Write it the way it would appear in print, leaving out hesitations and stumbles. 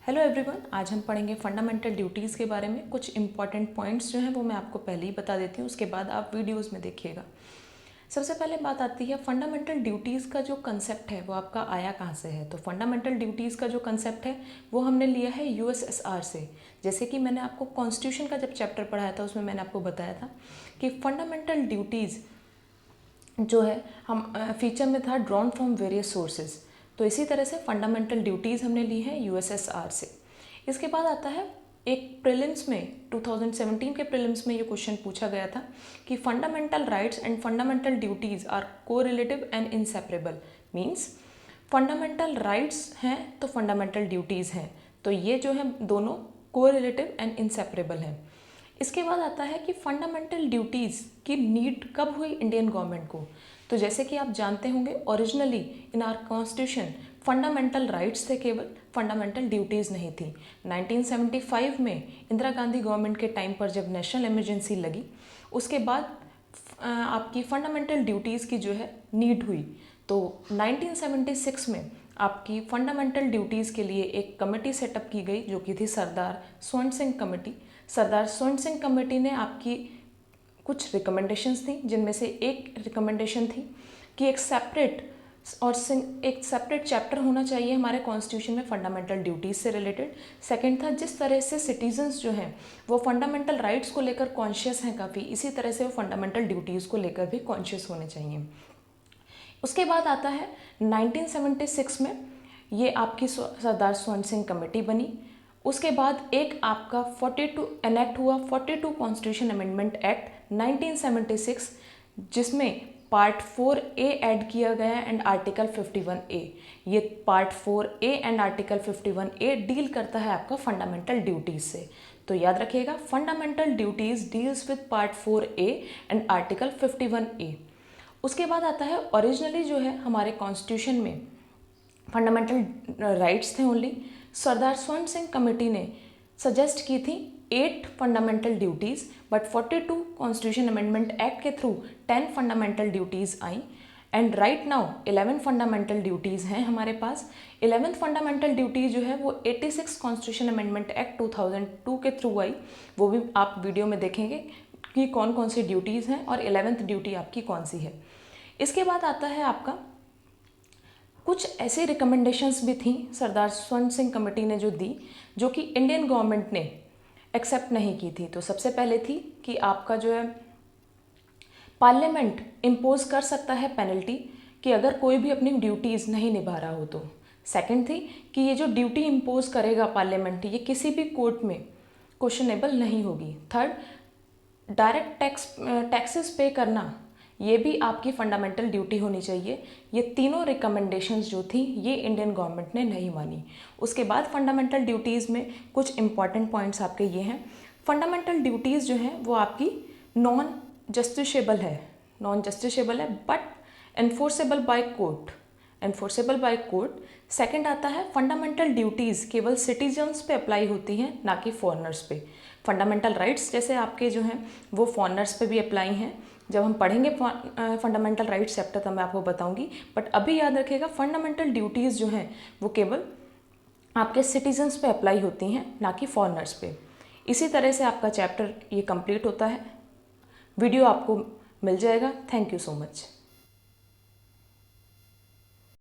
Hello everyone, आज हम पढ़ेंगे फंडामेंटल ड्यूटीज़ के बारे में। कुछ इंपॉर्टेंट पॉइंट्स जो हैं वो मैं आपको पहले ही बता देती हूँ, उसके बाद आप वीडियोस में देखिएगा। सबसे पहले बात आती है फंडामेंटल ड्यूटीज़ का जो कंसेप्ट है वो आपका आया कहाँ से है। तो फंडामेंटल ड्यूटीज़ का जो कंसेप्ट है वो हमने लिया है यूएसएसआर से। जैसे कि मैंने आपको कॉन्स्टिट्यूशन का जब चैप्टर पढ़ाया था उसमें मैंने आपको बताया था कि फंडामेंटल ड्यूटीज़ जो है हम फीचर में था ड्रॉन फ्रॉम वेरियस सोर्सेज। तो इसी तरह से फंडामेंटल ड्यूटीज़ हमने ली है यूएसएसआर से। इसके बाद आता है एक प्रीलिम्स में 2017 के प्रीलिम्स में ये क्वेश्चन पूछा गया था कि fundamental rights and fundamental duties are correlative and inseparable. Means fundamental rights हैं तो फंडामेंटल ड्यूटीज़ हैं, तो ये जो है दोनों कोरिलेटिव एंड इनसेपरेबल हैं। इसके बाद आता है कि फंडामेंटल ड्यूटीज़ की नीड कब हुई इंडियन गवर्नमेंट को। तो जैसे कि आप जानते होंगे originally in our constitution fundamental rights थे, केवल फंडामेंटल ड्यूटीज़ नहीं थी। 1975 में इंदिरा गांधी गवर्नमेंट के टाइम पर जब नेशनल इमरजेंसी लगी उसके बाद आपकी फंडामेंटल ड्यूटीज़ की जो है नीड हुई। तो 1976 में आपकी फंडामेंटल ड्यूटीज़ के लिए एक कमेटी सेटअप की गई जो कि थी सरदार स्वर्ण सिंह कमेटी। सरदार स्वर्ण सिंह कमेटी ने आपकी कुछ रिकमेंडेशंस थी, जिनमें से एक रिकमेंडेशन थी कि एक सेपरेट चैप्टर होना चाहिए हमारे कॉन्स्टिट्यूशन में फंडामेंटल ड्यूटीज़ से रिलेटेड। सेकंड था जिस तरह से सिटीजन्स जो हैं वो फंडामेंटल राइट्स को लेकर कॉन्शियस हैं काफ़ी, इसी तरह से वो फंडामेंटल ड्यूटीज़ को लेकर भी कॉन्शियस होने चाहिए। उसके बाद आता है 1976 में ये आपकी सरदार स्वर्ण सिंह कमेटी बनी। उसके बाद एक आपका 42 एनेक्ट हुआ 42 कॉन्स्टिट्यूशन अमेंडमेंट एक्ट 1976, जिसमें पार्ट 4A ऐड किया गया एंड आर्टिकल 51A। ये part 4A and article 51A deal करता है आपका फंडामेंटल ड्यूटीज़ से। तो याद रखिएगा fundamental duties deals with part 4A and article 51A। उसके बाद आता है ओरिजिनली जो है हमारे कॉन्स्टिट्यूशन में फंडामेंटल राइट्स थे ओनली। सरदार स्वर्ण सिंह कमेटी ने सजेस्ट की थी 8 fundamental duties, but 42 constitution amendment act के थ्रू 10 फंडामेंटल ड्यूटीज़ आई and right now 11 fundamental duties हैं हमारे पास। 11th फंडामेंटल ड्यूटी जो है वो 86 कॉन्स्टिट्यूशन अमेंडमेंट एक्ट 2002 के थ्रू आई। वो भी आप वीडियो में देखेंगे कि कौन कौन सी ड्यूटीज़ हैं और 11th ड्यूटी आपकी कौन सी है। इसके बाद आता है आपका कुछ ऐसी रिकमेंडेशंस भी थी सरदार स्वर्ण सिंह कमेटी ने जो दी, जो कि इंडियन गवर्नमेंट ने एक्सेप्ट नहीं की थी। तो सबसे पहले थी कि आपका जो है पार्लियामेंट इम्पोज कर सकता है पेनल्टी कि अगर कोई भी अपनी ड्यूटीज़ नहीं निभा रहा हो तो। सेकंड थी कि ये जो ड्यूटी इम्पोज करेगा पार्लियामेंट ये किसी भी कोर्ट में क्वेश्चनेबल नहीं होगी। थर्ड, डायरेक्ट टैक्सेस पे करना ये भी आपकी फंडामेंटल ड्यूटी होनी चाहिए। ये तीनों रिकमेंडेशंस जो थी ये इंडियन गवर्नमेंट ने नहीं मानी। उसके बाद फंडामेंटल ड्यूटीज़ में कुछ इंपॉर्टेंट पॉइंट्स आपके ये हैं। फंडामेंटल ड्यूटीज़ जो हैं वो आपकी नॉन जस्टिसेबल है but enforceable by court. Second आता है फंडामेंटल ड्यूटीज़ केवल सिटीजन्स पे अप्लाई होती हैं, ना कि फॉरेनर्स पे। फंडामेंटल राइट्स जैसे आपके जो हैं वो फॉरेनर्स पे भी अप्लाई हैं। जब हम पढ़ेंगे फंडामेंटल राइट्स चैप्टर तब मैं आपको बताऊंगी, बट अभी याद रखिएगा फंडामेंटल ड्यूटीज़ जो हैं वो केवल आपके सिटीजन्स पे अप्लाई होती हैं, ना कि फॉरेनर्स पे। इसी तरह से आपका चैप्टर ये कंप्लीट होता है। वीडियो आपको मिल जाएगा। Thank you so much.